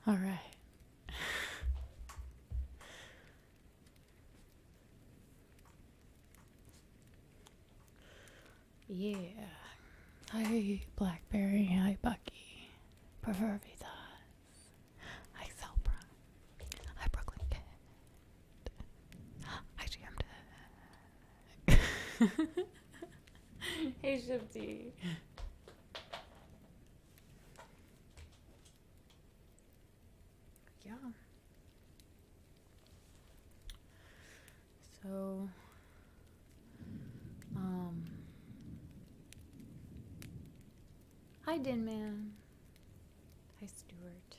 All right. Yeah. Hi, Blackberry. Hi, Bucky. Prefer Vitas. Hi, Celbra. Hi, Brooklyn Kid. Hi, GM. Hey, Shifty. Yeah. So, um, hi, Din Man. Hi, Stuart.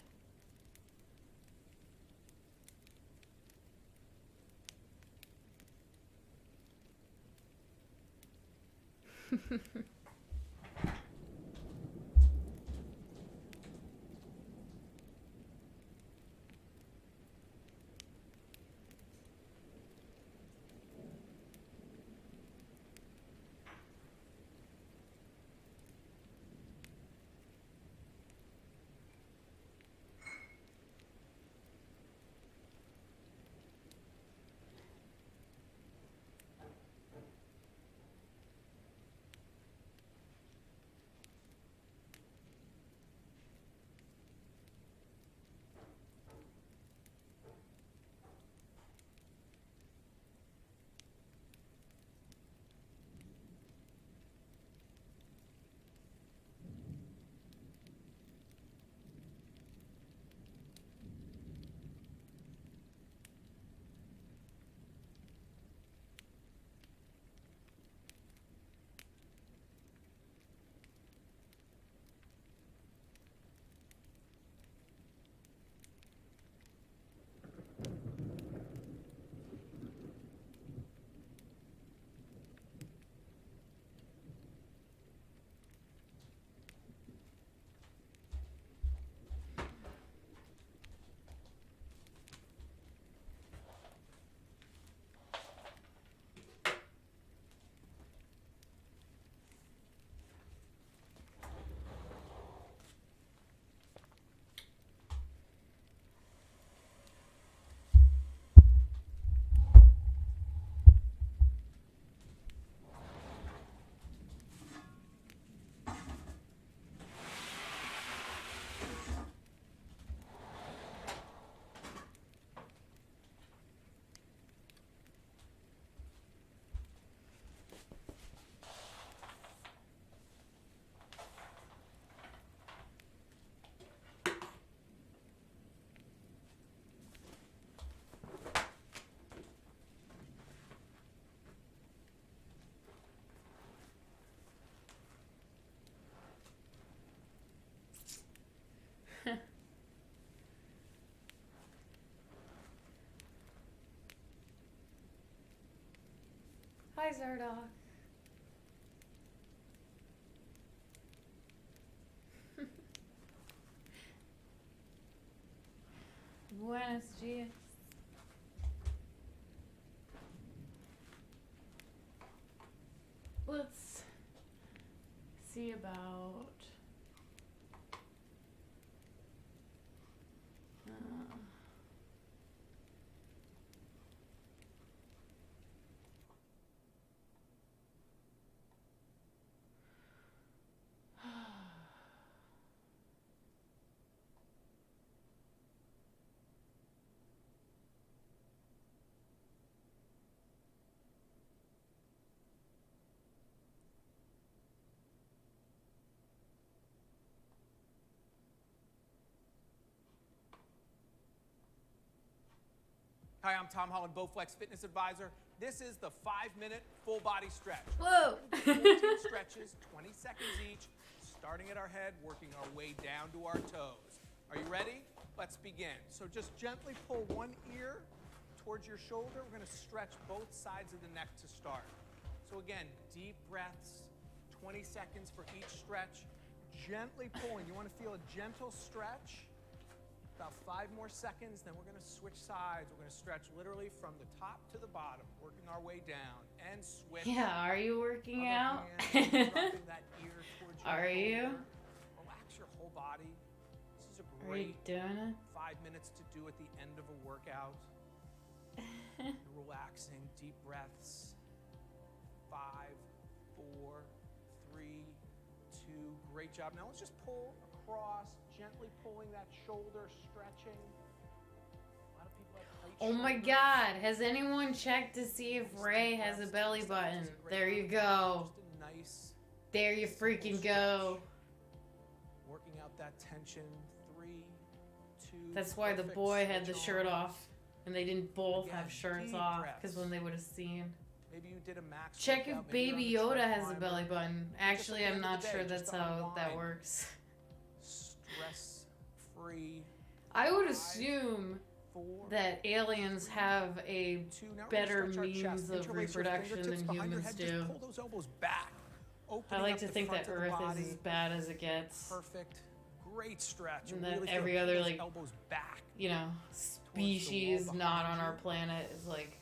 Hi, Zardoc. Buenos dias. Let's see about. Uh, Hi, I'm Tom Holland, Bowflex Fitness Advisor. This is the 5-minute full body stretch. Whoa! 14 stretches, 20 seconds each, starting at our head, working our way down to our toes. Are you ready? Let's begin. So just gently pull one ear towards your shoulder. We're gonna stretch both sides of the neck to start. So again, deep breaths, 20 seconds for each stretch. Gently pulling. You wanna feel a gentle stretch. About 5 more seconds, then we're gonna switch sides. We're gonna stretch literally from the top to the bottom, working our way down, and switch. Yeah, are you working Other out? hand, dropping that ear towards your Are you? shoulder. Relax your whole body. This is a Are you great doing 5 minutes to do at the end of a workout. it? Relaxing, deep breaths. 5, 4, 3, 2. Great job. Now let's just pull across, gently pulling that shoulder, stretching. A lot of people have tight Oh my shoulders. God! Has anyone checked to see if Ray has a belly button? There you go. Just a nice, There you freaking go. working out that tension. 3, 2. That's why the perfect. boy had the Switch shirt on. off, and they didn't both Again, have shirts deep off, breaths. because when they would have seen. Maybe you did a max Check if workout, maybe you're Baby on the Yoda tread has a climber. belly button. Just at Actually, the I'm end of not the day, sure just that's to how that unwind. works. Stress-free. I would 5, assume 4, that aliens have a 2. Now we're better gonna stretch our chest. means of Interlace your reproduction fingertips than behind your humans head. do. Just pull those elbows back. I Opening like up to the think front that of the Earth body. is as bad as it gets. Perfect. Great stretch. And really that feel every pull other, those like, elbows back. You know, species behind not on you. our planet is like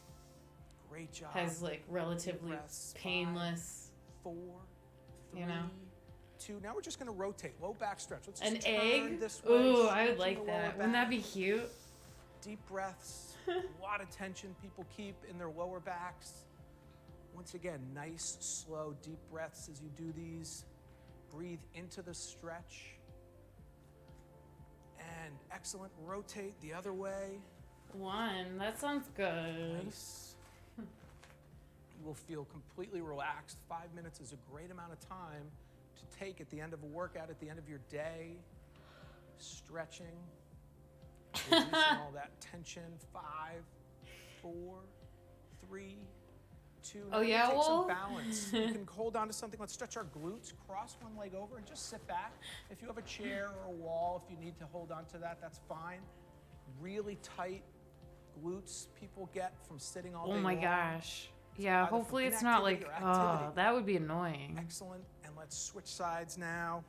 Great job. has like relatively breaths. 5, painless. 4, 3, You know. 2. Now we're just going to rotate. Low back stretch. Let's An just turn egg? this way. Ooh, I would stretching like the lower that. Wouldn't that back. be cute? Deep breaths. A lot of tension people keep in their lower backs. Once again, nice, slow, deep breaths as you do these. Breathe into the stretch. And excellent. Rotate the other way. One. That sounds good. Nice. You will feel completely relaxed. 5 minutes is a great amount of time to take at the end of a workout, at the end of your day. Stretching. Releasing all that tension. 5, 4, 3, 2. Oh, Now yeah, take some Wolf? balance. You can hold on to something. Let's stretch our glutes. Cross one leg over and just sit back. If you have a chair or a wall, if you need to hold on to that, that's fine. Really tight glutes people get from sitting all day Oh my long. gosh. Yeah, Either from hopefully it's not like, inactivity or activity. oh, that would be annoying. Excellent. And let's switch sides now.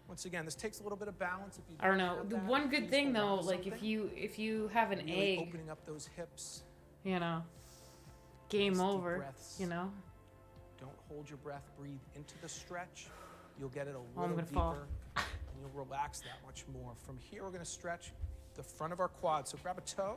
Once again, this takes a little bit of balance. If you I don't know. have The that, one good please thing hold on though, to like something. if you have an Really egg, opening up those hips. you know, game Nice deep over, breaths. you know? Don't hold your breath. Breathe into the stretch. You'll get it a I'm little gonna deeper. fall. And you'll relax that much more. From here, we're going to stretch the front of our quad. So grab a toe,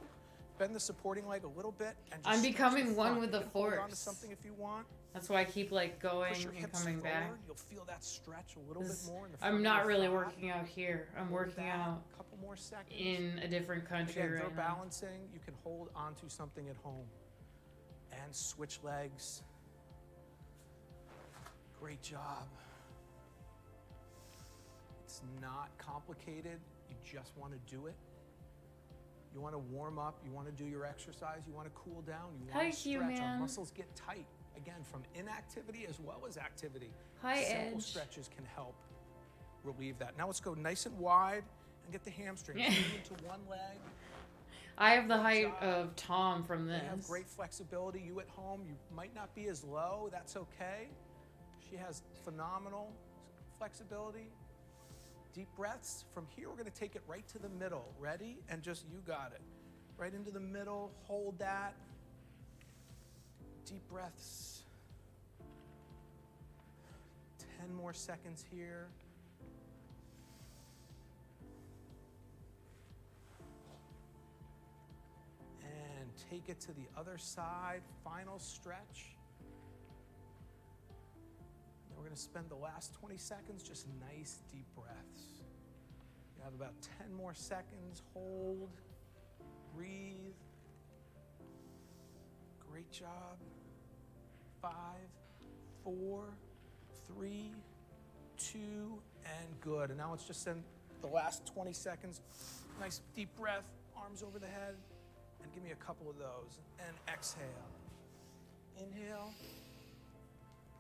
bend the supporting leg a little bit, and just I'm stretch becoming the one front. with You the can hold on to force. something if you want. That's why I keep like going Push your and hips coming forward. back. You'll feel that stretch a little bit 'Cause more in the front I'm of not your really thigh. working out here. I'm Hold working that out a couple more seconds. in a different country Again, they're right now. balancing. You can hold onto something at home. And switch legs. Great job. It's not complicated. You just want to do it. You want to warm up. You want to do your exercise. You want to cool down. You want Hi, to stretch. Q, Our man. muscles get tight. Again, from inactivity as well as activity. Hi, Simple Edge. stretches can help relieve that. Now let's go nice and wide and get the hamstrings. Move into one leg. I have the Good height job. of Tom from They have this. great flexibility. You at home, you might not be as low. That's okay. She has phenomenal flexibility. Deep breaths. From here, we're going to take it right to the middle. Ready? And just, you got it. Right into the middle. Hold that. Deep breaths. 10 more seconds here. And take it to the other side. Final stretch. And we're going to spend the last 20 seconds just nice deep breaths. You have about 10 more seconds. Hold. Breathe. Great job. 5, 4, 3, 2, and good. And now let's just send the last 20 seconds. Nice deep breath, arms over the head, and give me a couple of those. And exhale. Inhale.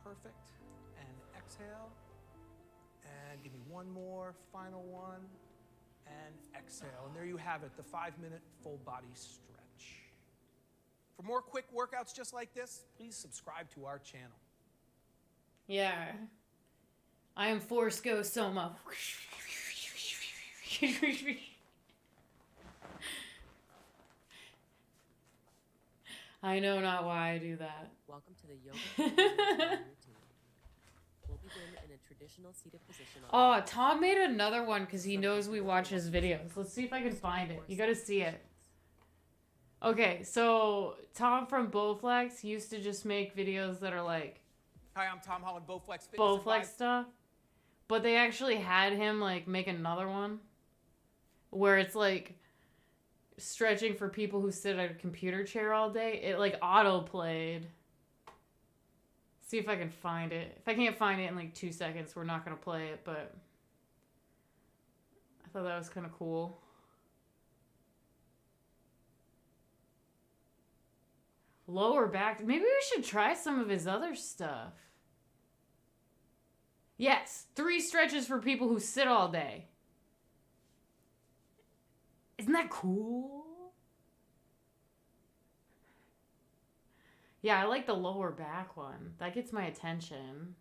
Perfect. And exhale. And give me one more, final one. And exhale. And there you have it, the 5-minute full body stretch. For more quick workouts just like this, please subscribe to our channel. Yeah. I am Force Ghost Soma. I know not why I do that. Welcome to the yoga and routine. We'll be begin in a traditional seated position on Oh, Tom made another one because he knows we watch his videos. Let's see if I can find it. You gotta see it. Okay, so Tom from Bowflex used to just make videos that are like Hi, I'm Tom Holland, Bowflex Fitness Bowflex Advisor. stuff. But they actually had him like make another one where it's like stretching for people who sit at a computer chair all day. It like auto played. See if I can find it. If I can't find it in like 2 seconds, we're not gonna play it, but I thought that was kind of cool. Lower back. Maybe we should try some of his other stuff. Yes, 3 stretches for people who sit all day. Isn't that cool? Yeah, I like the lower back one. That gets my attention.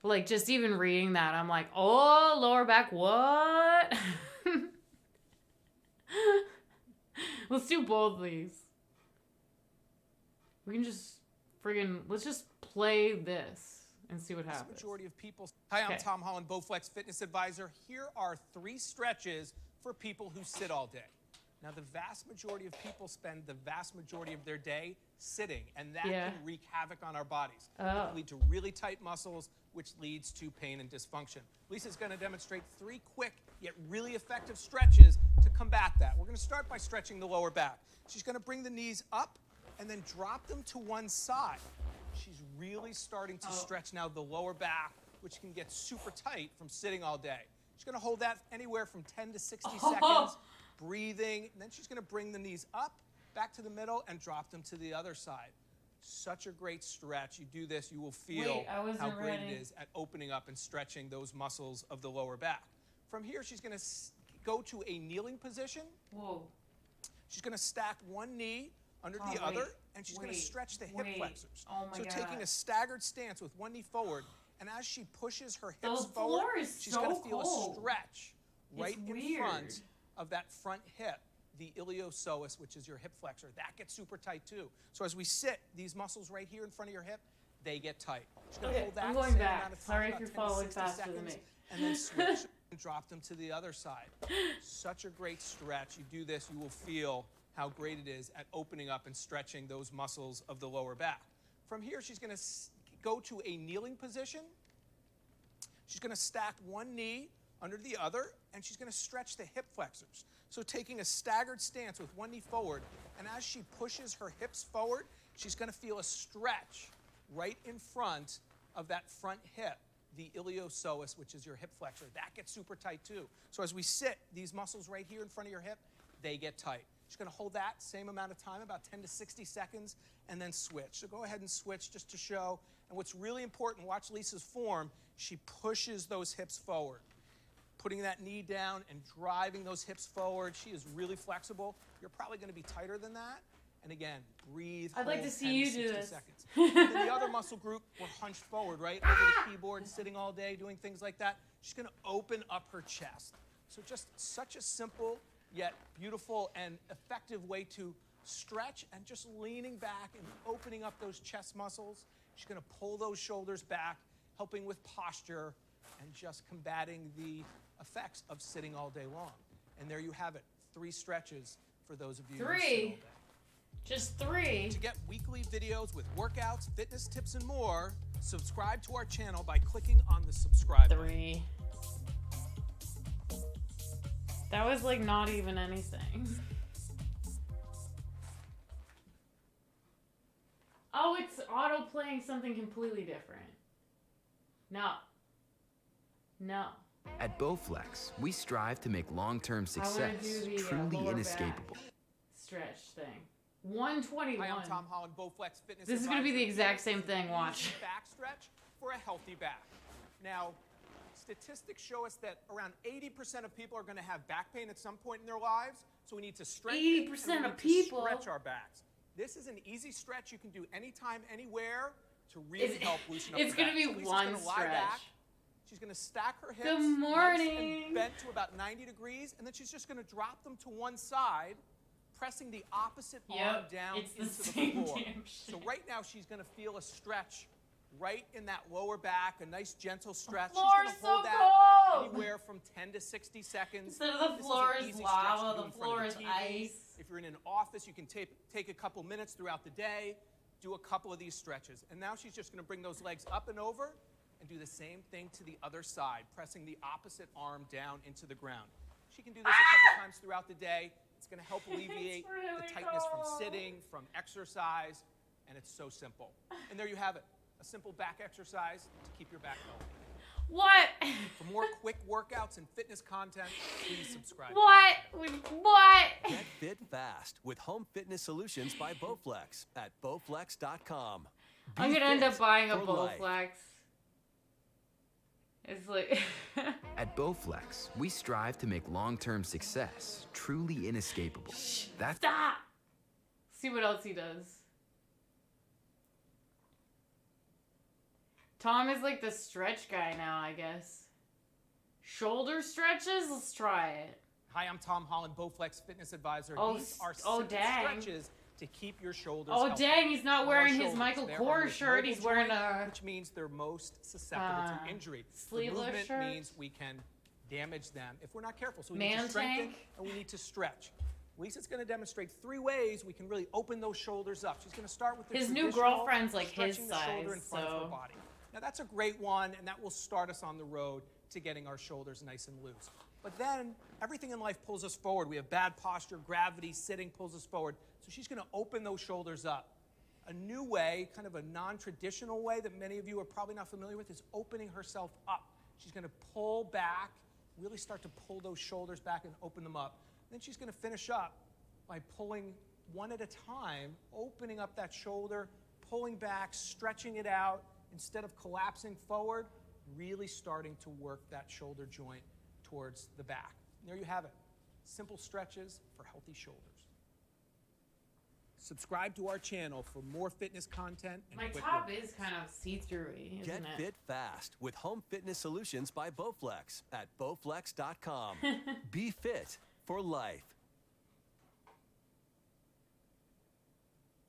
Like, just even reading that, I'm like, oh, lower back, what? Let's do both of these. We can just let's just play this and see what happens. Majority of people. Hi, I'm Okay. Tom Holland, Bowflex Fitness Advisor. Here are 3 stretches for people who sit all day. Now, the vast majority of people spend the vast majority of their day sitting, and that can wreak havoc on our bodies. It can lead to really tight muscles, which leads to pain and dysfunction. Lisa's going to demonstrate 3 quick yet really effective stretches to combat that. We're going to start by stretching the lower back. She's going to bring the knees up and then drop them to one side. She's really starting to stretch now the lower back, which can get super tight from sitting all day. She's going to hold that anywhere from 10 to 60 seconds, breathing. And then she's going to bring the knees up, back to the middle, and drop them to the other side. Such a great stretch. You do this, you will feel how great it is at opening up and stretching those muscles of the lower back. From here, she's going to go to a kneeling position. Whoa. She's going to stack one knee under the other, and she's going to stretch the hip flexors. Oh my God. Taking a staggered stance with one knee forward, and as she pushes her hips The forward, floor is she's so going to feel cold. a stretch right It's in front weird. of that front hip, the iliopsoas, which is your hip flexor. That gets super tight too. So as we sit, these muscles right here in front of your hip, they get tight. She's going to hold that I'm going same back. amount of time, Sorry if about you're 10 to following 60 faster than seconds, me. and then switch and drop them to the other side. Such a great stretch. You do this, you will feel how great it is at opening up and stretching those muscles of the lower back. From here, she's going to go to a kneeling position. She's going to stack one knee under the other, and she's going to stretch the hip flexors. So taking a staggered stance with one knee forward, and as she pushes her hips forward, she's going to feel a stretch right in front of that front hip, the iliopsoas, which is your hip flexor. That gets super tight too. So as we sit, these muscles right here in front of your hip, they get tight. She's going to hold that same amount of time, about 10 to 60 seconds, and then switch. So go ahead and switch just to show. And what's really important, watch Lisa's form. She pushes those hips forward, putting that knee down and driving those hips forward. She is really flexible. You're probably going to be tighter than that. And again, breathe. I'd like hold to see 10 you 60 do this. Seconds. And then the other muscle group, we're hunched forward, right? Over the keyboard, sitting all day, doing things like that. She's going to open up her chest. So just such a simple yet beautiful and effective way to stretch, and just leaning back and opening up those chest muscles. She's going to pull those shoulders back, helping with posture and just combating the effects of sitting all day long. And there you have it, 3 stretches for those of you who sit all 3. day. Just 3. To get weekly videos with workouts, fitness tips, and more, subscribe to our channel by clicking on the subscribe button. 3. That was like not even anything. Oh, it's auto playing something completely different. No. No. At Bowflex, we strive to make long-term I wanna success do the truly lower inescapable. back stretch thing. 121. Hi, I'm Tom Holland, Bowflex Fitness This is gonna be the Advisor. exact same thing, watch. Easy back stretch for a healthy back. Now, statistics show us that around 80% of people are going to have back pain at some point in their lives, so we need to strengthen 80% and we of need to people? stretch our backs. This is an easy stretch you can do anytime, anywhere to really help loosen up It's the gonna back. be So Lisa's one gonna lie stretch. back. She's going to stack her hips Good nice morning. and bent to about 90 degrees, and then she's just going to drop them to one side, pressing the opposite arm down it's the into the same floor. damn So shit. right now she's going to feel a stretch right in that lower back, a nice gentle stretch. She's floor gonna is hold so that cold. anywhere from 10 to 60 seconds. Instead of the This floor an is easy stretch to lava, do the in front of floor is TV. ice. If you're in an office, you can take a couple of minutes throughout the day, do a couple of these stretches. And now she's just gonna bring those legs up and over and do the same thing to the other side, pressing the opposite arm down into the ground. She can do this a couple times throughout the day. It's gonna help alleviate really the tightness cold. from sitting, from exercise, and it's so simple. And there you have it, a simple back exercise to keep your back going. What? For more quick workouts and fitness content, please subscribe. What? What? Get fit fast with home fitness solutions by Bowflex at bowflex.com. I'm Be gonna end up fit buying a for life. Bowflex. It's like At Bowflex, we strive to make long-term success truly inescapable. That's stop. See what else he does. Tom is like the stretch guy now, I guess. Shoulder stretches? Let's try it. Hi, I'm Tom Holland, Bowflex Fitness Advisor. Oh, These are oh, simple dang. stretches to keep your shoulders Oh healthy. dang, he's not Our wearing his shoulders, Michael they're our Kors most shirt. mobile He's wearing joint, a which means they're most susceptible to injury. The sleeveless movement shirt. means we can damage them if we're not careful. So we need to Man strengthen tank. and we need to stretch. Lisa's going to demonstrate 3 ways we can really open those shoulders up. She's going to start with the His new traditional girlfriend's like his stretching the shoulder in size, front of her so- body. Now that's a great one, and that will start us on the road to getting our shoulders nice and loose. But then everything in life pulls us forward. We have bad posture, gravity, sitting pulls us forward. So she's going to open those shoulders up. A new way, kind of a non-traditional way that many of you are probably not familiar with, is opening herself up. She's going to pull back, really start to pull those shoulders back and open them up. Then she's going to finish up by pulling one at a time, opening up that shoulder, pulling back, stretching it out, instead of collapsing forward, really starting to work that shoulder joint towards the back. And there you have it. Simple stretches for healthy shoulders. Subscribe to our channel for more fitness content and My quick top workouts. is kind of see-through-y, isn't Get it? fit fast with home fitness solutions by Bowflex at bowflex.com. Be fit for life.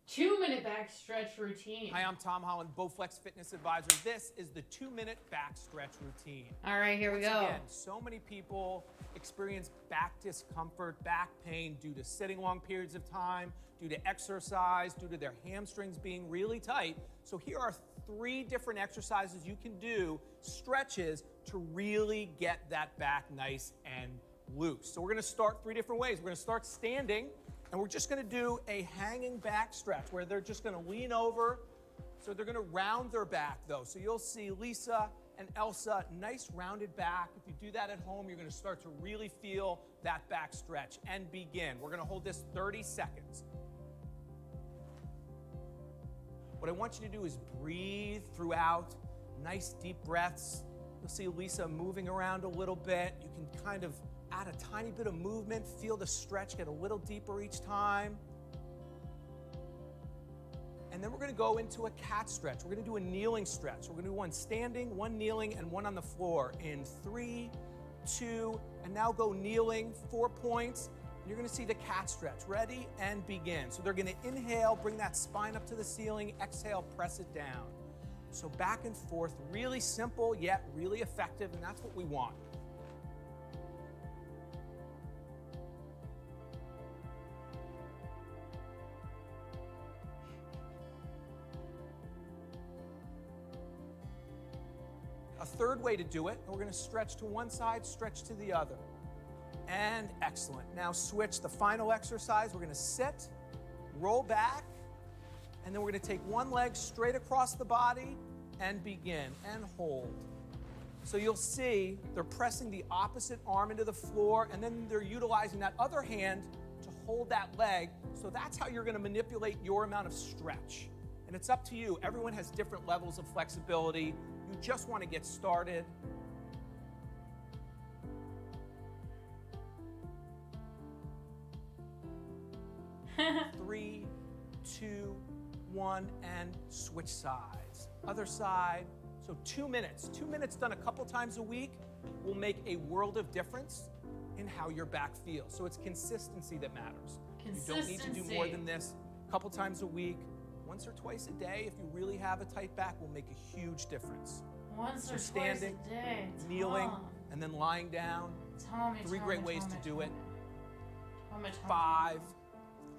2-minute back stretch routine. Hi, I'm Tom Holland, Bowflex Fitness Advisor. This is the 2-minute back stretch routine. All right, here we go. Again, so many people experience back discomfort, back pain due to sitting long periods of time, due to exercise, due to their hamstrings being really tight. So here are 3 different exercises you can do, stretches, to really get that back nice and loose. So we're gonna start 3 different ways. We're gonna start standing, and we're just gonna do a hanging back stretch where they're just gonna lean over. So they're gonna round their back though. So you'll see Lisa and Elsa, nice rounded back. If you do that at home, you're gonna start to really feel that back stretch and begin. We're gonna hold this 30 seconds. What I want you to do is breathe throughout, nice deep breaths. You'll see Lisa moving around a little bit. You can kind of add a tiny bit of movement, feel the stretch get a little deeper each time. And then we're gonna go into a cat stretch. We're gonna do a kneeling stretch. We're gonna do one standing, one kneeling, and one on the floor in 3, 2, and now go kneeling, 4 points. And you're gonna see the cat stretch. Ready and begin. So they're gonna inhale, bring that spine up to the ceiling, exhale, press it down. So back and forth, really simple yet really effective, and that's what we want. A third way to do it, and we're gonna stretch to one side, stretch to the other. And excellent. Now switch the final exercise. We're gonna sit, roll back, and then we're gonna take one leg straight across the body and begin, and hold. So you'll see they're pressing the opposite arm into the floor, and then they're utilizing that other hand to hold that leg. So that's how you're gonna manipulate your amount of stretch. And it's up to you. Everyone has different levels of flexibility. You just wanna get started. Three, 2, 1, and switch sides. Other side. So 2 minutes. 2 minutes done a couple times a week will make a world of difference in how your back feels. So it's consistency that matters. You don't need to do more than this. A couple times a week. Once or twice a day, if you really have a tight back, will make a huge difference. Once So or standing, twice a day. kneeling, Tom. and then lying down. Tommy, 3 great ways to do it. Tommy. 5,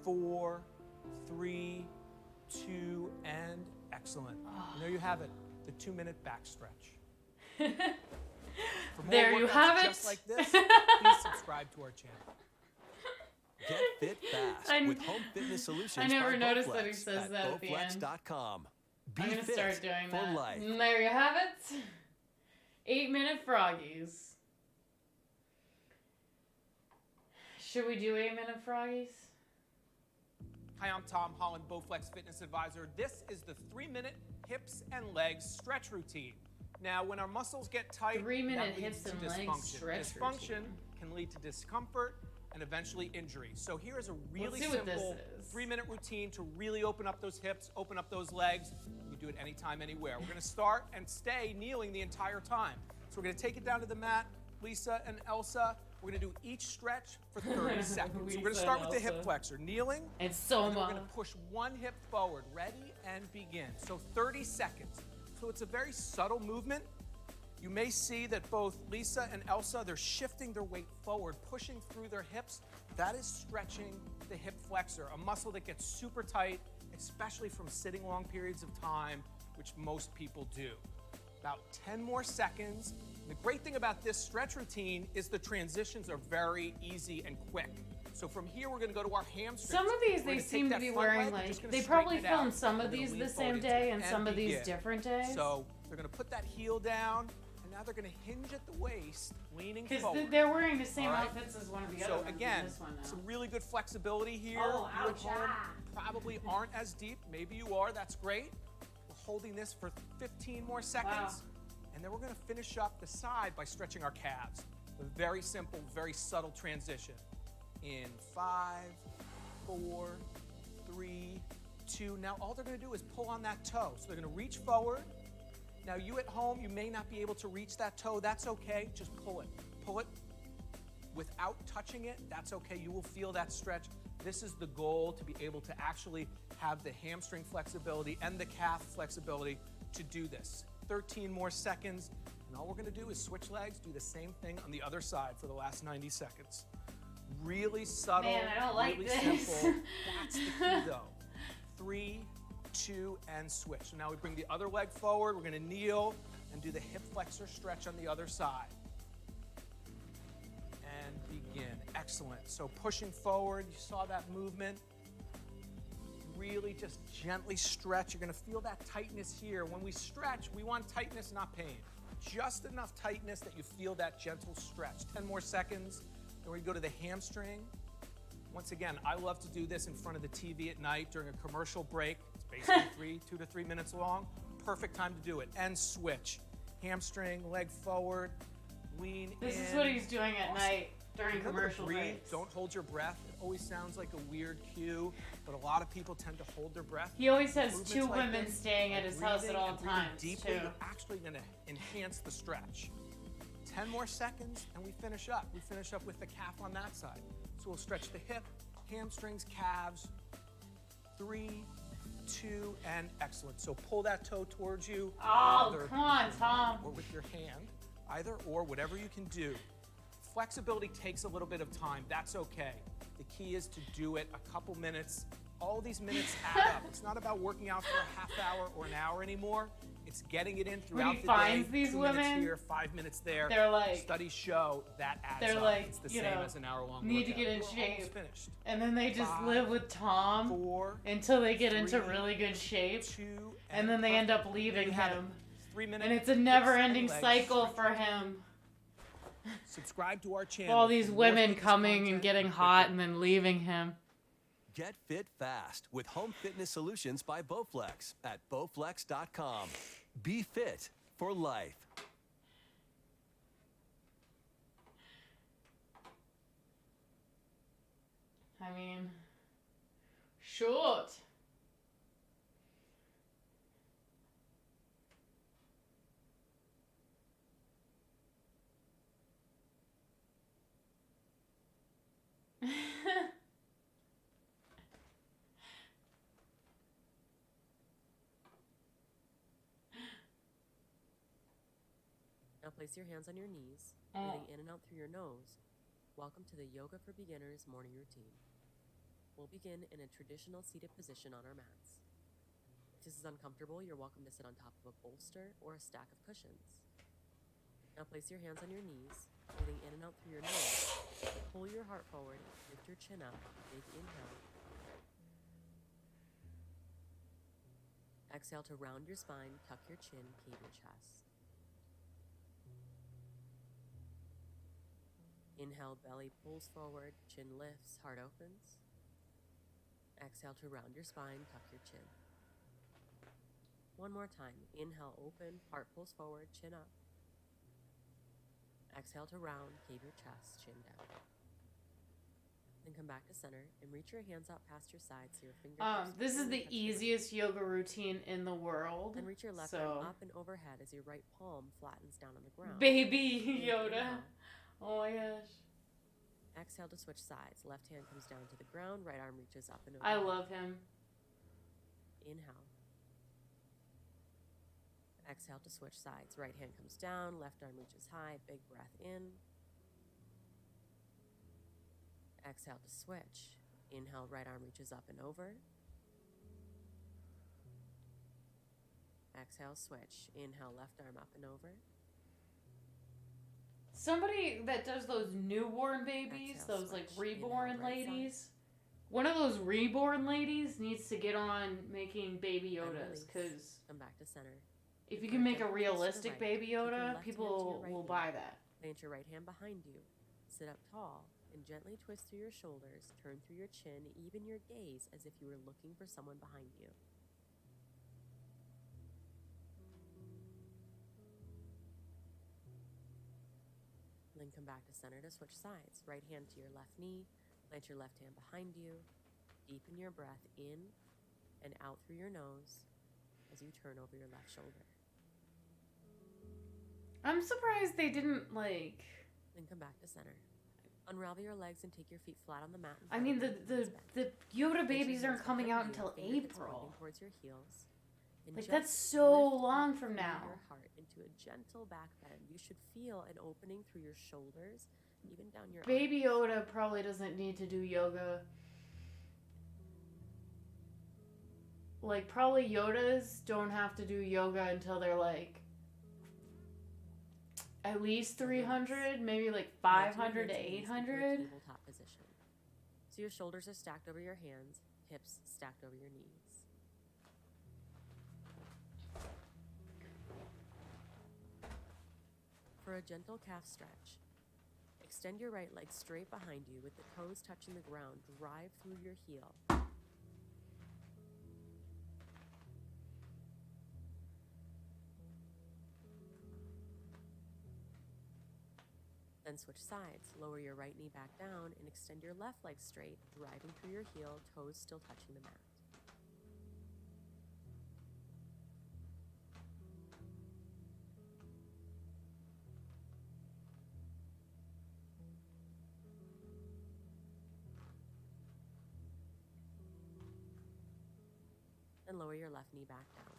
4, 3, 2, and excellent. And there you have it, the 2-minute back stretch. For more There you workouts have it. just like this, please subscribe to our channel. Get fit fast with home fitness solutions. I never by noticed that he Bowflex says at that at the end. Bowflex.com. Be I'm gonna fit start doing for that. life. And there you have it. 8-minute froggies. Should we do 8-minute froggies? Hi, I'm Tom Holland, Bowflex Fitness Advisor. This is the 3-minute hips and legs stretch routine. Now, when our muscles get tight, 3-minute that leads hips to and legs dysfunction. stretch Dysfunction routine. can lead to discomfort and eventually injury. So here is a really Let's see what this simple is. 3-minute routine to really open up those hips, open up those legs. You do it anytime, anywhere. We're gonna start and stay kneeling the entire time. So we're gonna take it down to the mat. Lisa and Elsa, we're gonna do each stretch for 30 seconds. So we're gonna Lisa start and with the hip Elsa. flexor. Kneeling, And and Soma. then we're gonna push one hip forward. Ready and begin. So 30 seconds. So it's a very subtle movement. You may see that both Lisa and Elsa, they're shifting their weight forward, pushing through their hips. That is stretching the hip flexor, a muscle that gets super tight, especially from sitting long periods of time, which most people do. About 10 more seconds. And the great thing about this stretch routine is the transitions are very easy and quick. So from here, we're gonna go to our hamstrings. Some of these We're they gonna seem take to that be front wearing leg, we're just like, gonna they probably straighten it out. filmed some We're of gonna these lean the forward same into day it and some of these begin. different days. So they're gonna put that heel down, and now they're gonna hinge at the waist, leaning Because forward. they're wearing the same All right. outfits as one of the other So ones in again, this one now. some really good flexibility here. Oh, You at ouch, home ah. probably aren't as deep. Maybe you are, that's great. We're holding this for 15 more seconds. And then we're gonna finish up the side by stretching our calves. A very simple, very subtle transition. In 5, 4, 3, 2. Now all they're gonna do is pull on that toe. So they're gonna reach forward. Now you at home, you may not be able to reach that toe. That's okay, just pull it. Pull it without touching it, that's okay. You will feel that stretch. This is the goal, to be able to actually have the hamstring flexibility and the calf flexibility to do this. 13 more seconds, and all we're gonna do is switch legs, do the same thing on the other side for the last 90 seconds. Really subtle, Man, I don't like really this. simple. That's the key though. 3, 2, and switch. So now we bring the other leg forward, we're gonna kneel and do the hip flexor stretch on the other side. And begin, excellent. So pushing forward, you saw that movement. Really just gently stretch. You're gonna feel that tightness here. When we stretch, we want tightness, not pain. Just enough tightness that you feel that gentle stretch. 10 more seconds, then we go to the hamstring. Once again, I love to do this in front of the TV at night during a commercial break. It's basically 2 to 3 minutes long. Perfect time to do it. And switch. Hamstring, leg forward, lean in. This is what he's doing at night during Remember to commercial breathe. breaks. Don't hold your breath. It always sounds like a weird cue, but a lot of people tend to hold their breath. He always has Movements 2 like women this, staying at like his house at breathing all and breathing times, deeply, too. You're actually going to enhance the stretch. 10 more seconds, and we finish up. We finish up with the calf on that side. So we'll stretch the hip, hamstrings, calves. 3, 2, and excellent. So pull that toe towards you. Oh, either come on, Tom. or with your hand, either or, whatever you can do. Flexibility takes a little bit of time. That's okay. The key is to do it a couple minutes. All these minutes add up. It's not about working out for a half hour or an hour anymore. It's getting it in throughout the finds day. these 2 minutes women, here, 5 minutes there. they're like- Studies show that adds they're up. like, It's the you same know, as an hour-long need to workout. get in We're almost shape. finished. And then they just 5, live with Tom 4, until they get into 3, really good shape. 2, And then they end up perfect. leaving There you have it. him. 3 minutes. And it's a never-ending cycle for him. Subscribe to our channel. All these for more women fitness coming and content getting quickly. hot and then leaving him. Get fit fast with home fitness solutions by Bowflex at Bowflex.com. Be fit for life. I mean, short. Now place your hands on your knees, breathing in and out through your nose. Welcome to the Yoga for Beginners morning routine. We'll begin in a traditional seated position on our mats. If this is uncomfortable, you're welcome to sit on top of a bolster or a stack of cushions. Now place your hands on your knees, breathing in and out through your nose. Pull your heart forward, lift your chin up, big inhale. Exhale to round your spine, tuck your chin, cave your chest. Inhale, belly pulls forward, chin lifts, heart opens. Exhale to round your spine, tuck your chin. One more time. Inhale, open, heart pulls forward, chin up. Exhale to round, cave your chest, chin down. Then come back to center and reach your hands out past your sides so your fingertips. This is the easiest yoga routine in the world. Then reach your left arm up and overhead as your right palm flattens down on the ground. Baby Yoda. Oh my gosh. Exhale to switch sides. Left hand comes down to the ground, right arm reaches up and over. I love him. Inhale. Exhale to switch sides. Right hand comes down, left arm reaches high, big breath in. Exhale to switch. Inhale, right arm reaches up and over. Exhale, switch. Inhale, left arm up and over. Somebody that does those newborn babies, Exhale, those like switch. reborn Inhale, right ladies. One of those reborn ladies needs to get on making baby Yodas, because come back to center. if you can make a realistic right. baby Keep your Yoda, left people hand to your right will knee. buy that. Plant your right hand behind you. Sit up tall and gently twist through your shoulders. Turn through your chin. Even your gaze as if you were looking for someone behind you. Then come back to center to switch sides. Right hand to your left knee. Plant your left hand behind you. Deepen your breath in and out through your nose as you turn over your left shoulder. I'm surprised they didn't like. Then come back to center. Unravel your legs and take your feet flat on the mat. I mean, the Yoda babies aren't coming out until April. Towards your heels. And Like, just that's so lift long up from through now. Your heart into a gentle back bend. You should feel an opening through your shoulders, even down your Baby arms. Yoda probably doesn't need to do yoga. Like, probably Yodas don't have to do yoga until they're like at least 300, maybe like 500 to 800. Tabletop position. So your shoulders are stacked over your hands, hips stacked over your knees. For a gentle calf stretch, extend your right leg straight behind you with the toes touching the ground. Drive through your heel. Then switch sides. Lower your right knee back down and extend your left leg straight, driving through your heel, toes still touching the mat. Then lower your left knee back down.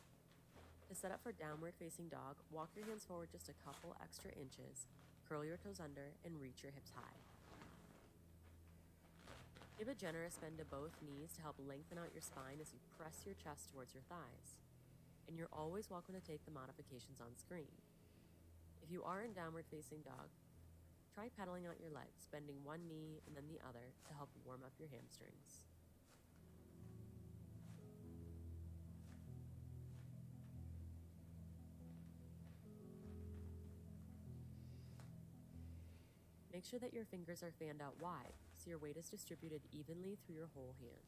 To set up for downward facing dog, walk your hands forward just a couple extra inches, curl your toes under, and reach your hips high. Give a generous bend to both knees to help lengthen out your spine as you press your chest towards your thighs. And you're always welcome to take the modifications on screen. If you are in downward facing dog, try pedaling out your legs, bending one knee and then the other to help warm up your hamstrings. Make sure that your fingers are fanned out wide, so your weight is distributed evenly through your whole hand.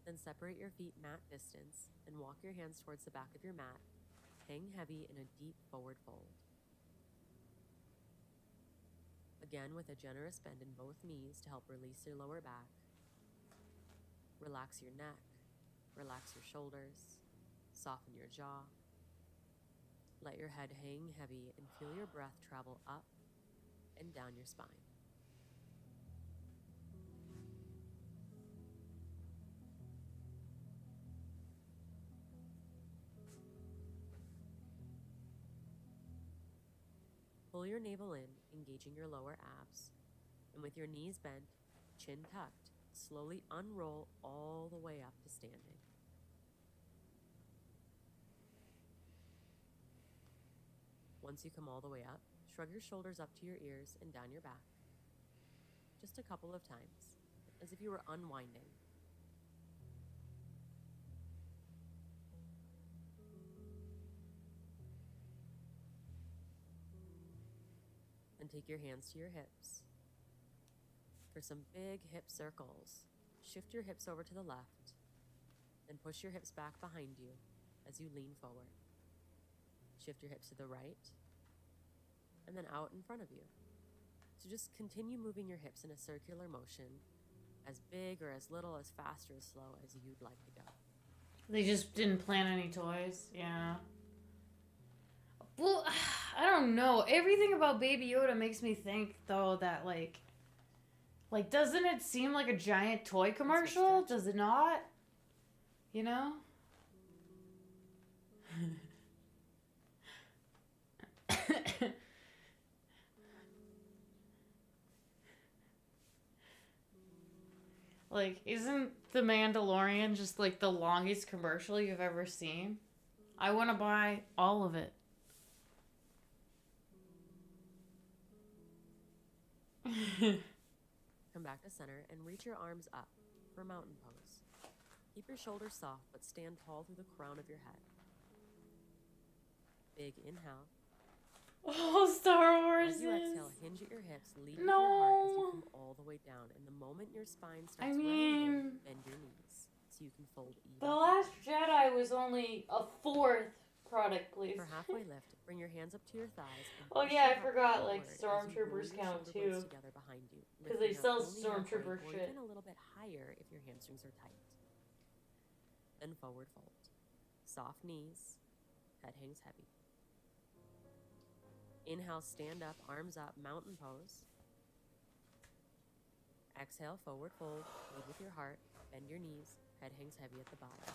Then separate your feet mat distance and walk your hands towards the back of your mat. Hang heavy in a deep forward fold. Again, with a generous bend in both knees to help release your lower back. Relax your neck. Relax your shoulders, soften your jaw. Let your head hang heavy and feel your breath travel up and down your spine. Pull your navel in, engaging your lower abs. And with your knees bent, chin tucked, slowly unroll all the way up to standing. Once you come all the way up, shrug your shoulders up to your ears and down your back. Just a couple of times, as if you were unwinding. And take your hands to your hips. For some big hip circles, shift your hips over to the left, and push your hips back behind you as you lean forward. Shift your hips to the right, and then out in front of you. So just continue moving your hips in a circular motion, as big or as little, as fast or as slow as you'd like to go. They just didn't plan any toys. Yeah. Well, I don't know. Everything about Baby Yoda makes me think, though, that, like, doesn't it seem like a giant toy commercial? Does it not? You know? Like, isn't The Mandalorian just, like, the longest commercial you've ever seen? I want to buy all of it. Come back to center and reach your arms up for mountain pose. Keep your shoulders soft, but stand tall through the crown of your head. Big inhale. Oh, Star Wars. As you exhale, hinge at your hips, lead with your heart as you come all the way down. And the moment your spine starts rounding, bend your knees so you can fold even. The Last Jedi was only a fourth product For placement. halfway lift, bring your hands up to your thighs. And Oh push yeah, your I heart forgot, forward like, as you Stormtroopers roll your count, shoulder too. blades together behind you, 'Cause they lifting sell up only Stormtrooper halfway, shit. or even a little bit higher if your hamstrings are tight. Then forward fold. Soft knees, head hangs heavy. Inhale, stand up, arms up, mountain pose. Exhale, forward fold, lead with your heart, bend your knees, head hangs heavy at the bottom.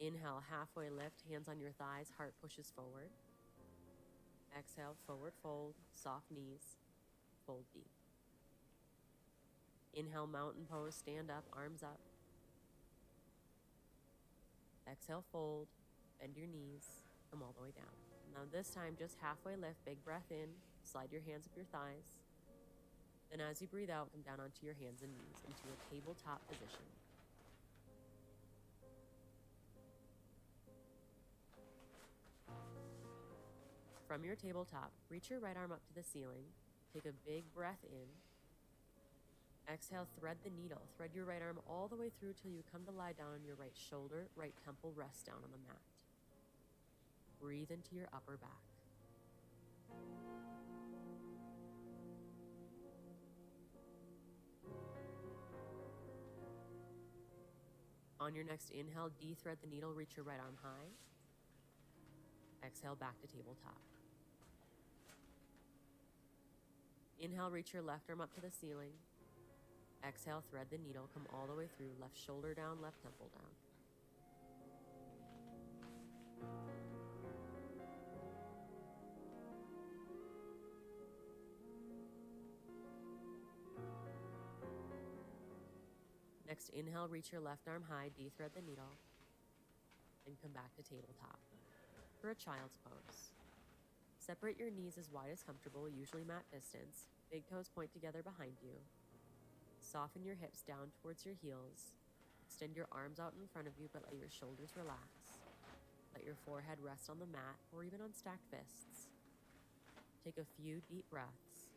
Inhale, halfway lift, hands on your thighs, heart pushes forward. Exhale, forward fold, soft knees, fold deep. Inhale, mountain pose, stand up, arms up. Exhale, fold, bend your knees, come all the way down. Now this time, just halfway lift, big breath in, slide your hands up your thighs. Then as you breathe out, come down onto your hands and knees into a tabletop position. From your tabletop, reach your right arm up to the ceiling, take a big breath in. Exhale, thread the needle. Thread your right arm all the way through till you come to lie down on your right shoulder, right temple rests down on the mat. Breathe into your upper back. On your next inhale, de-thread the needle, reach your right arm high. Exhale, back to tabletop. Inhale, reach your left arm up to the ceiling. Exhale, thread the needle, come all the way through, left shoulder down, left temple down. Next inhale, reach your left arm high, de-thread the needle, and come back to tabletop for a child's pose. Separate your knees as wide as comfortable, usually mat distance. Big toes point together behind you. Soften your hips down towards your heels. Extend your arms out in front of you, but let your shoulders relax. Let your forehead rest on the mat or even on stacked fists. Take a few deep breaths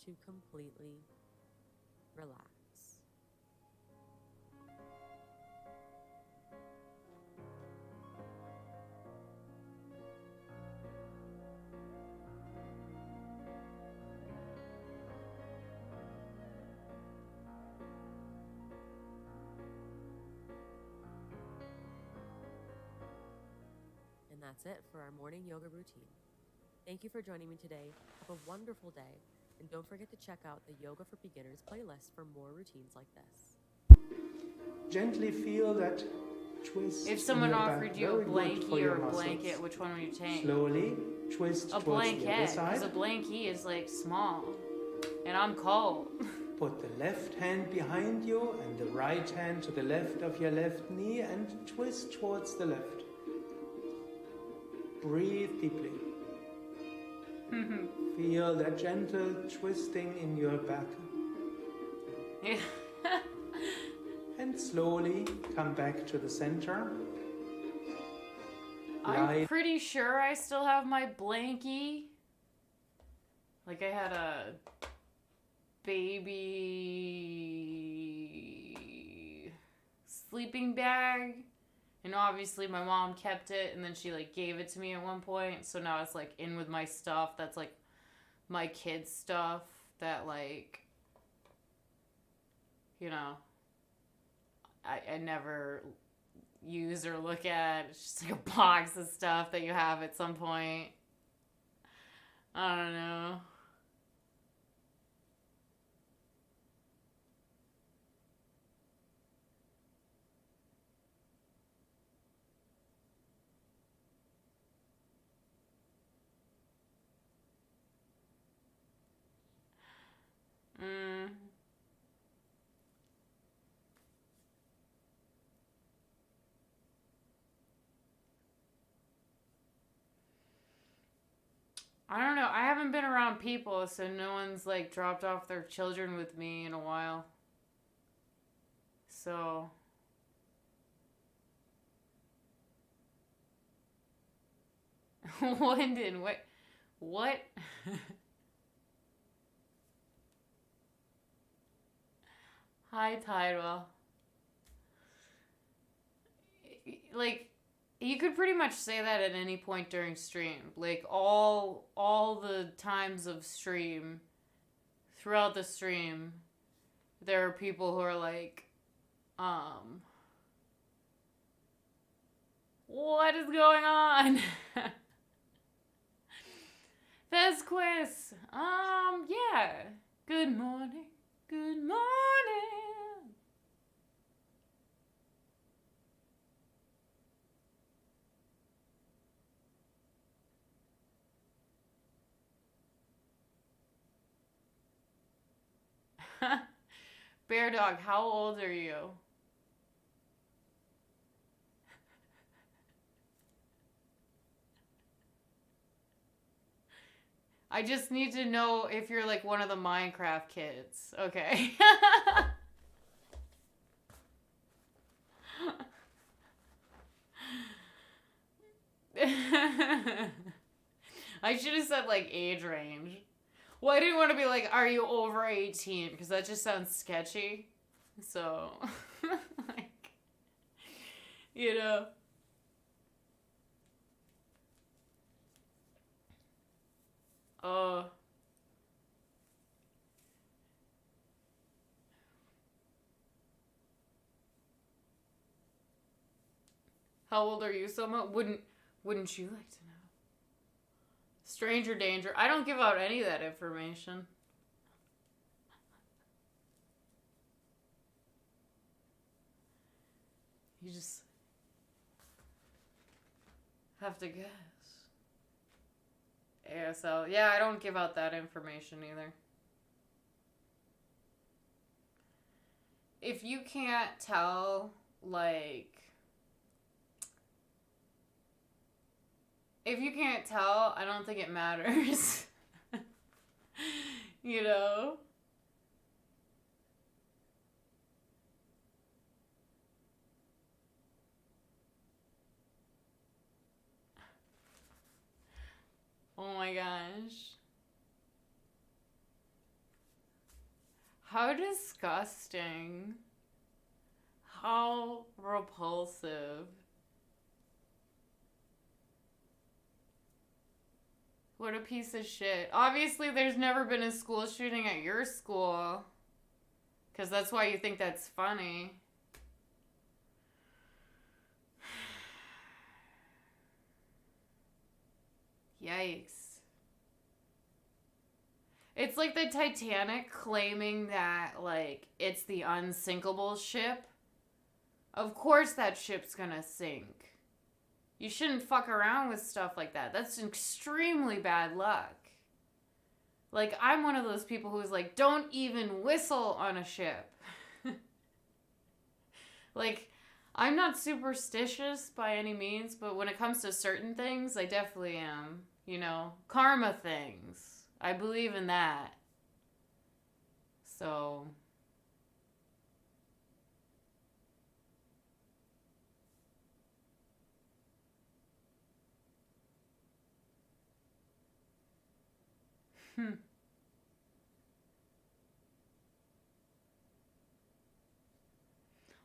to completely relax. And that's it for our morning yoga routine. Thank you for joining me today. Have a wonderful day. And don't forget to check out the Yoga for Beginners playlist for more routines like this. Gently feel that twist. If in someone your back. offered you a Very good for blankie your or a muscles. blanket, which one would you take? Slowly twist A towards the blanket, other because side. a blankie is like small, and I'm cold. Put the left hand behind you and the right hand to the left of your left knee and twist towards the left. Breathe deeply. Feel that gentle twisting in your back. Yeah. And slowly come back to the center. I'm pretty sure I still have my blankie. Like I had a baby sleeping bag, and obviously my mom kept it, and then she like gave it to me at one point, so now it's like in with my stuff that's like my kids stuff that like, you know, I never use or look at. It's just like a box of stuff that you have at some point. I don't know. I don't know. I haven't been around people, so no one's like dropped off their children with me in a while. So. Wyndon, what? What? Hi, Tidewell. Like, you could pretty much say that at any point during stream. Like, all the times of stream, throughout the stream, there are people who are like, what is going on? Vesquez, yeah. Good morning. Good morning. Bear Dog, how old are you? I just need to know if you're like one of the Minecraft kids. Okay. I should have said like age range. Well, I didn't want to be like, are you over 18? Because that just sounds sketchy. So, like, you know. How old are you, Soma? Wouldn't you like to know? Stranger danger. I don't give out any of that information. You just have to guess. ASL. Yeah, I don't give out that information either. If you can't tell, like... If you can't tell, I don't think it matters. You know? Oh my gosh. How disgusting. How repulsive. What a piece of shit. Obviously, there's never been a school shooting at your school. Because that's why you think that's funny. Yikes. It's like the Titanic claiming that, like, it's the unsinkable ship. Of course that ship's gonna sink. You shouldn't fuck around with stuff like that. That's extremely bad luck. Like, I'm one of those people who's like, don't even whistle on a ship. Like, I'm not superstitious by any means, but when it comes to certain things, I definitely am. You know, karma things. I believe in that. So...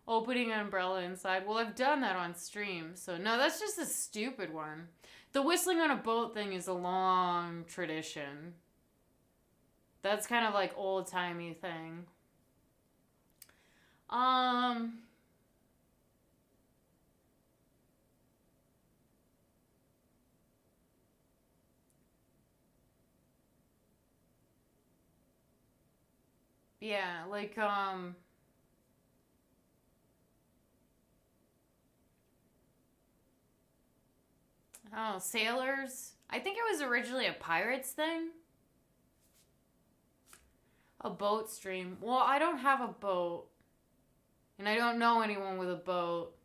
Opening an umbrella inside. Well, I've done that on stream. So, no, that's just a stupid one. The whistling on a boat thing is a long tradition. That's kind of like old-timey thing. Yeah, like, oh, sailors. I think it was originally a pirates thing. A boat stream. Well, I don't have a boat. And I don't know anyone with a boat.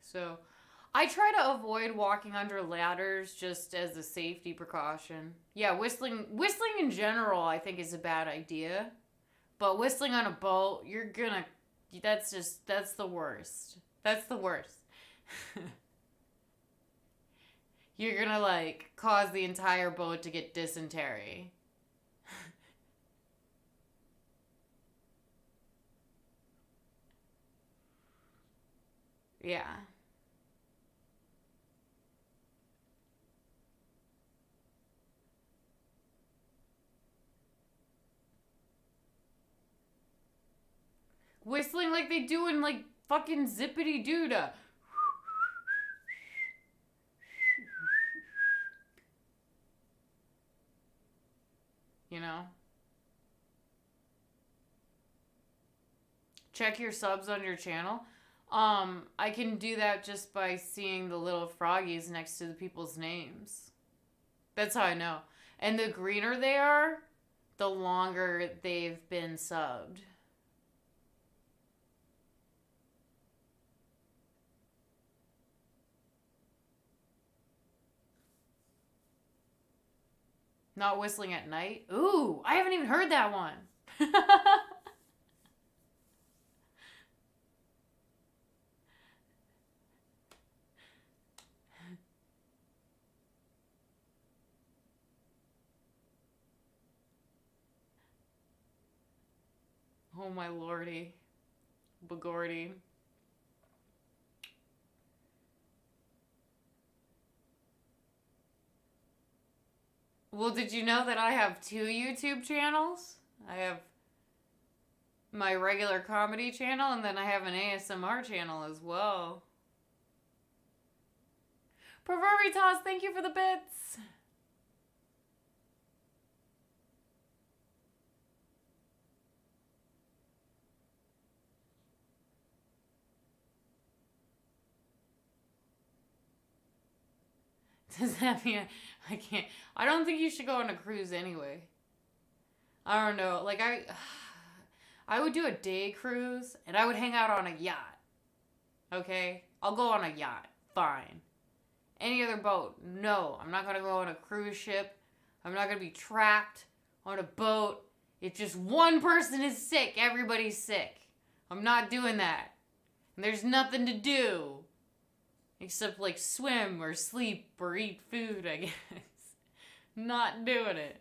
So, I try to avoid walking under ladders just as a safety precaution. Yeah, whistling in general I think is a bad idea. But whistling on a boat, that's the worst. That's the worst. You're gonna, like, cause the entire boat to get dysentery. Yeah. Whistling like they do in, like, fucking Zippity Doodah. You know? Check your subs on your channel. I can do that just by seeing the little froggies next to the people's names. That's how I know. And the greener they are, the longer they've been subbed. Not whistling at night? Ooh, I haven't even heard that one. Oh my lordy. Bagordy. Well, did you know that I have 2 YouTube channels? I have my regular comedy channel, and then I have an ASMR channel as well. Proverbitas, thank you for the bits. Does that mean I can't? I don't think you should go on a cruise anyway. I don't know. Like, I would do a day cruise, and I would hang out on a yacht. Okay? I'll go on a yacht. Fine. Any other boat? No. I'm not going to go on a cruise ship. I'm not going to be trapped on a boat. If just one person is sick, everybody's sick. I'm not doing that. And there's nothing to do. Except, like, swim or sleep or eat food, I guess. Not doing it.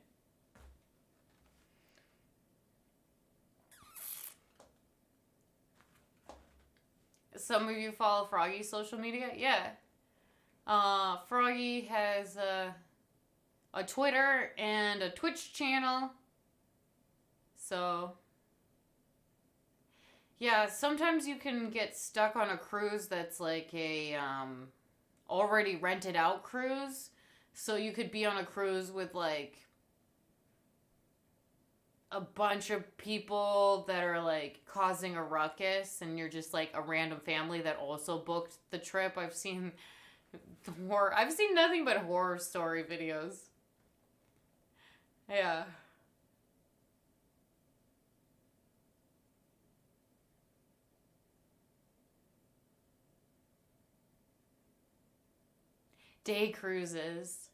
Some of you follow Froggy's social media? Yeah. Froggy has a Twitter and a Twitch channel. So, yeah, sometimes you can get stuck on a cruise that's like a already rented out cruise. So you could be on a cruise with like a bunch of people that are like causing a ruckus, and you're just like a random family that also booked the trip. I've seen I've seen nothing but horror story videos. Yeah. Day cruises.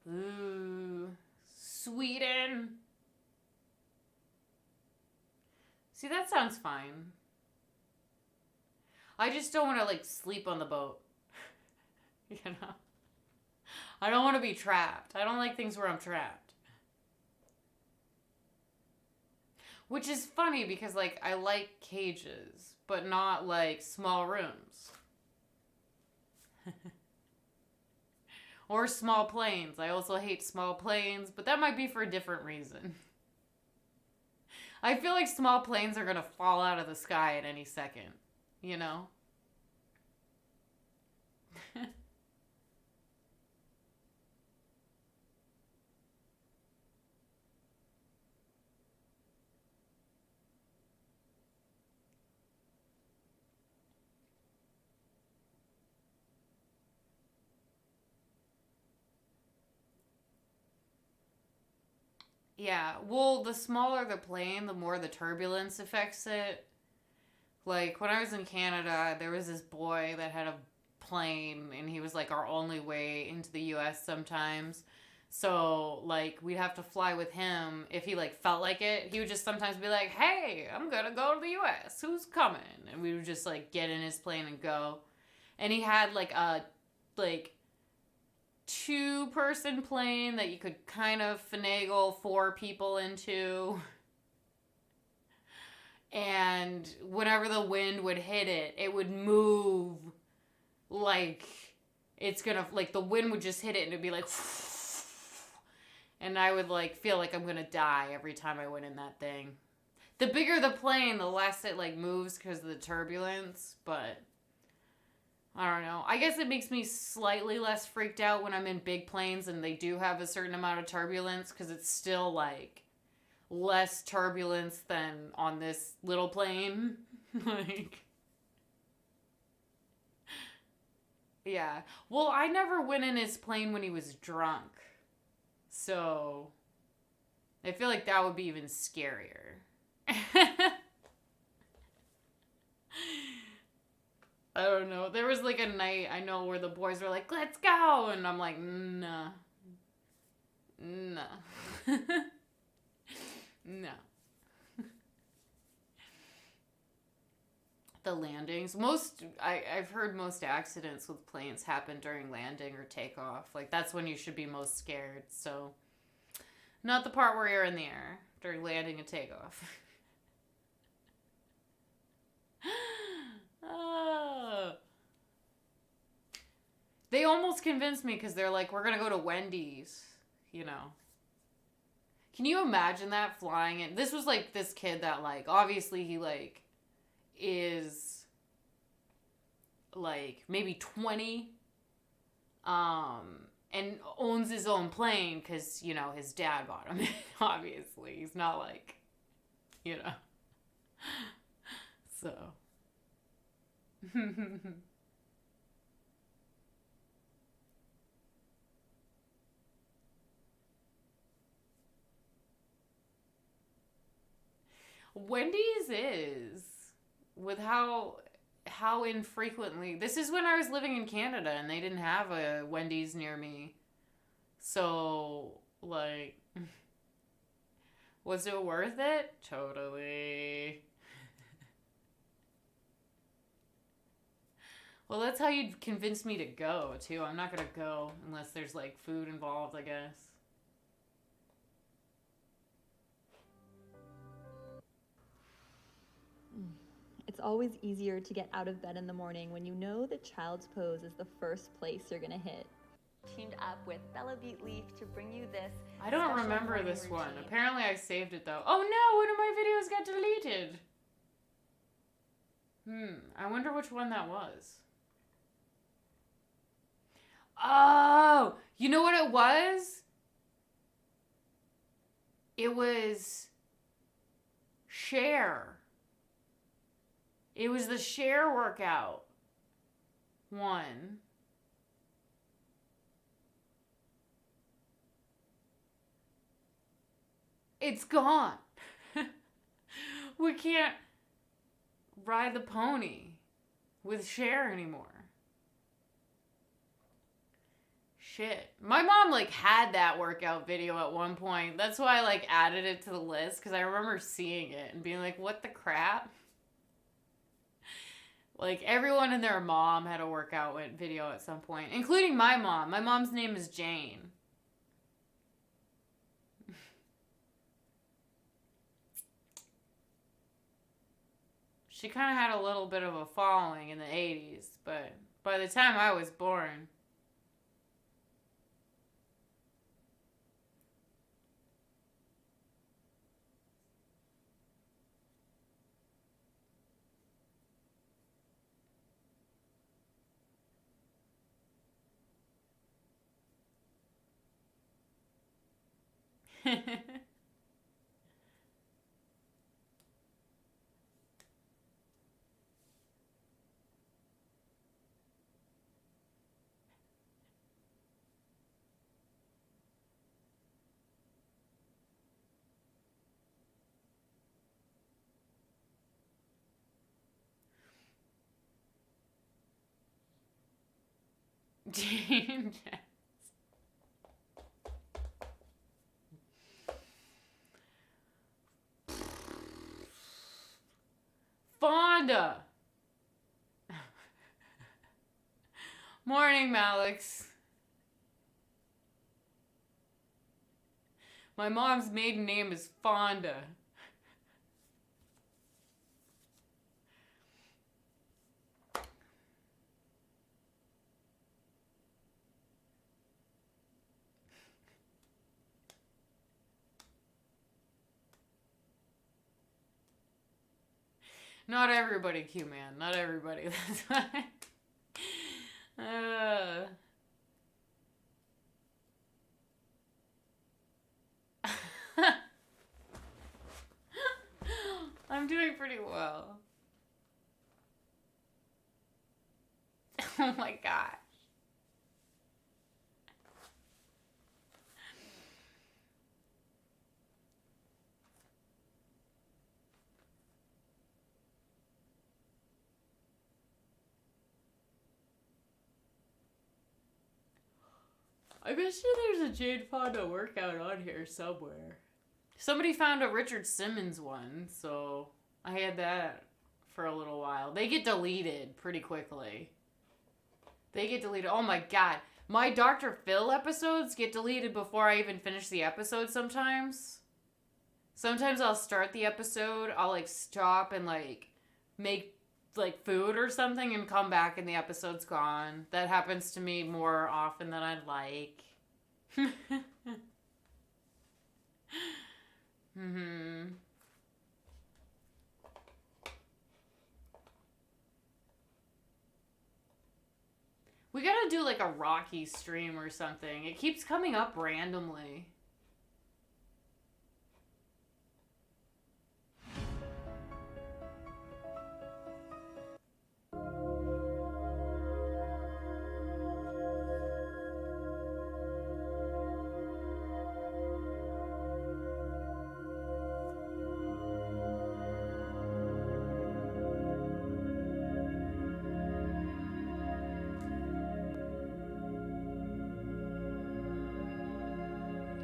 Ooh. Sweden. See, that sounds fine. I just don't want to like sleep on the boat. You know? I don't want to be trapped. I don't like things where I'm trapped. Which is funny because like I like cages, but not like small rooms. Or small planes. I also hate small planes, but that might be for a different reason. I feel like small planes are going to fall out of the sky at any second, you know? Yeah, well, the smaller the plane, the more the turbulence affects it. Like, when I was in Canada, there was this boy that had a plane, and he was, like, our only way into the U.S. sometimes. So, like, we'd have to fly with him. If he, like, felt like it, he would just sometimes be like, hey, I'm gonna go to the U.S. Who's coming? And we would just, like, get in his plane and go. And he had, like, a, like, 2-person plane that you could kind of finagle 4 people into. And whenever the wind would hit it, it would move like it's gonna, like the wind would just hit it and it'd be like, and I would like feel like I'm gonna die every time I went in that thing. The bigger the plane, the less it like moves because of the turbulence, but I don't know. I guess it makes me slightly less freaked out when I'm in big planes and they do have a certain amount of turbulence, because it's still like less turbulence than on this little plane. Like, yeah. Well, I never went in his plane when he was drunk. So, I feel like that would be even scarier. I don't know. There was like a night I know where the boys were like, let's go. And I'm like, nah. Nah. No. The landings. I've heard most accidents with planes happen during landing or takeoff. Like, that's when you should be most scared. So, not the part where you're in the air during landing and takeoff. Oh. They almost convinced me because they're like, we're going to go to Wendy's, you know. Can you imagine that, flying in? This was like this kid that like, obviously he like is like maybe 20 and owns his own plane because, you know, his dad bought him. Obviously he's not like, you know. So Wendy's is, with how infrequently, this is when I was living in Canada and they didn't have a Wendy's near me. So, like, was it worth it? Totally. Well, that's how you'd convince me to go, too. I'm not gonna go unless there's, like, food involved, I guess. It's always easier to get out of bed in the morning when you know that child's pose is the first place you're gonna hit. Teamed up with Bella Beat Leaf to bring you this. I don't remember this one. Apparently I saved it though. Oh no, one of my videos got deleted. I wonder which one that was. Oh, you know what it was? It was Share. It was the share workout one. It's gone. We can't ride the pony with Cher anymore. Shit. My mom like had that workout video at one point. That's why I like added it to the list, because I remember seeing it and being like, what the crap? Like everyone and their mom had a workout video at some point, including my mom. My mom's name is Jane. She kind of had a little bit of a following in the 80s, but by the time I was born... Jane Jess. Fonda. Morning, Malix. My mom's maiden name is Fonda. Not everybody, Q-Man. Not everybody. That's why. I'm doing pretty well. Oh my gosh. I bet you there's a Jane Fonda workout on here somewhere. Somebody found a Richard Simmons one, so I had that for a little while. They get deleted pretty quickly. They get deleted. Oh my god. My Dr. Phil episodes get deleted before I even finish the episode sometimes. Sometimes I'll start the episode, I'll like stop and like make like food or something and come back and the episode's gone. That happens to me more often than I'd like. We gotta do like a Rocky stream or something. It keeps coming up randomly.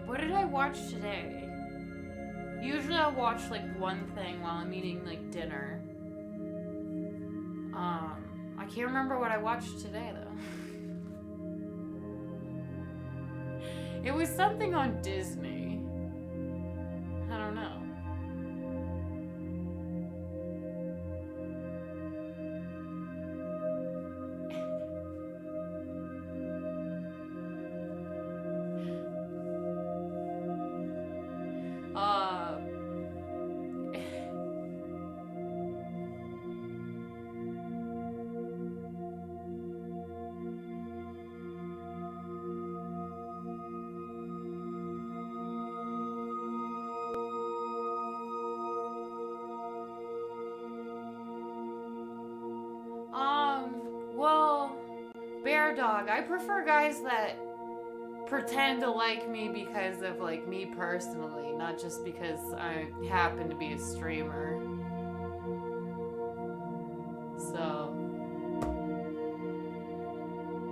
What did I watch today? Usually I'll watch like one thing while I'm eating like dinner. I can't remember what I watched today though. It was something on Disney. I don't know. fair, dog. I prefer guys that pretend to like me because of, like, me personally, not just because I happen to be a streamer. So,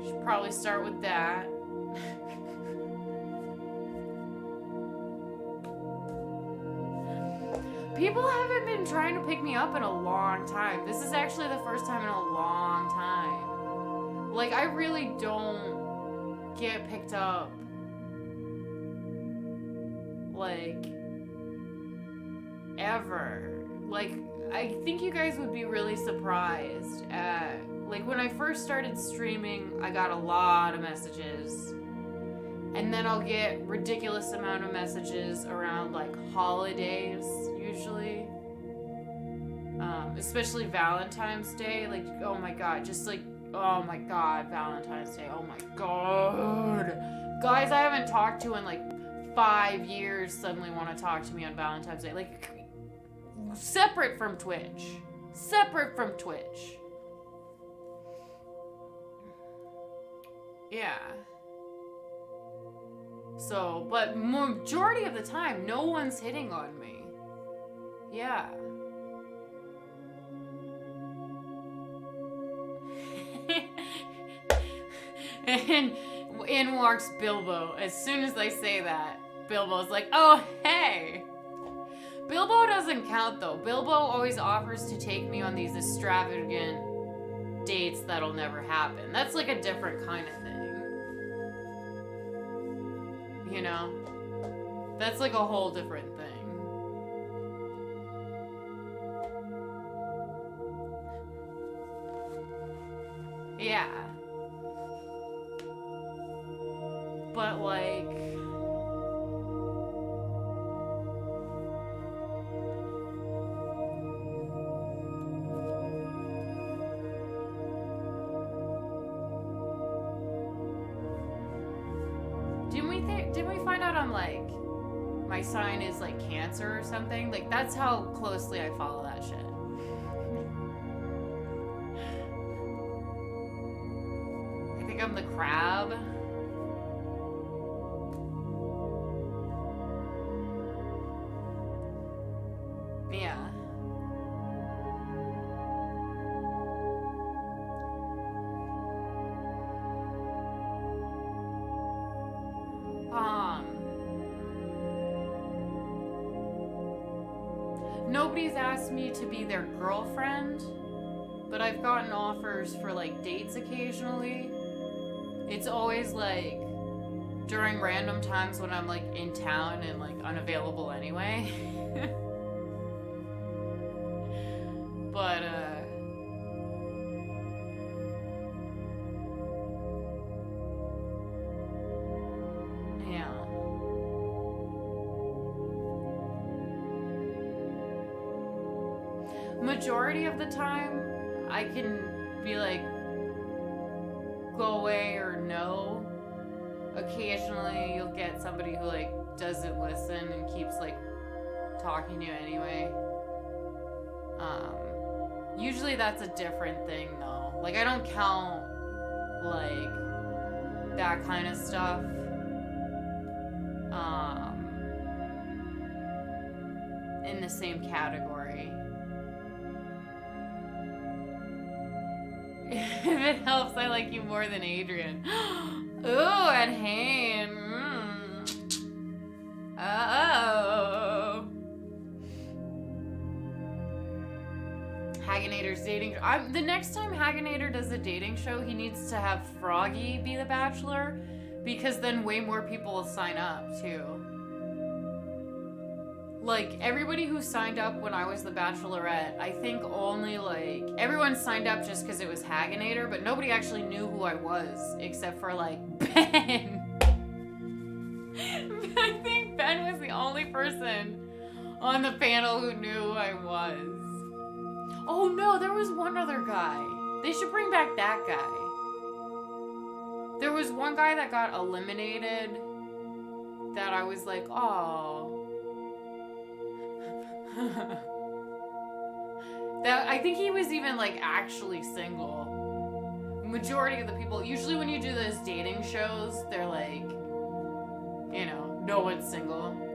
should probably start with that. People haven't been trying to pick me up in a long time. This is actually the first time in a long time. Like, I really don't get picked up. Like, ever. Like, I think you guys would be really surprised at, like, when I first started streaming, I got a lot of messages. And then I'll get ridiculous amount of messages around, like, holidays, usually. Especially Valentine's Day. Like, oh my god, just like, oh my god, Valentine's Day, oh my god. Guys I haven't talked to in, like, 5 years suddenly want to talk to me on Valentine's Day. Like, separate from Twitch. Separate from Twitch. Yeah. So, but majority of the time, no one's hitting on me. Yeah. And in walks Bilbo. As soon as I say that, Bilbo's like, oh, hey. Bilbo doesn't count, though. Bilbo always offers to take me on these extravagant dates that'll never happen. That's like a different kind of thing. You know? That's like a whole different thing. Yeah. But like... Didn't we find out I'm like... my sign is like Cancer or something? Like, that's how closely I follow that shit. I think I'm the crab. Yeah. Nobody's asked me to be their girlfriend, but I've gotten offers for like dates occasionally. It's always like during random times when I'm like in town and like unavailable anyway. But yeah. Majority of the time, I can be like, go away or no. Occasionally, you'll get somebody who like doesn't listen and keeps like talking to you anyway. Usually that's a different thing though. Like, I don't count like that kind of stuff. In the same category. If it helps, I like you more than Adrian. Ooh, and Hayne. Oh. Hagenator's dating. The next time Hagenator does a dating show, he needs to have Froggy be the bachelor, because then way more people will sign up too. Like, everybody who signed up when I was the Bachelorette, I think only, like, everyone signed up just because it was Hagenator, but nobody actually knew who I was, except for, like, Ben. I think Ben was the only person on the panel who knew who I was. Oh, no, there was one other guy. They should bring back that guy. There was one guy that got eliminated that I was like, oh... that I think he was even like actually single. majority of the people, usually when you do those dating shows, they're like, you know, no one's single.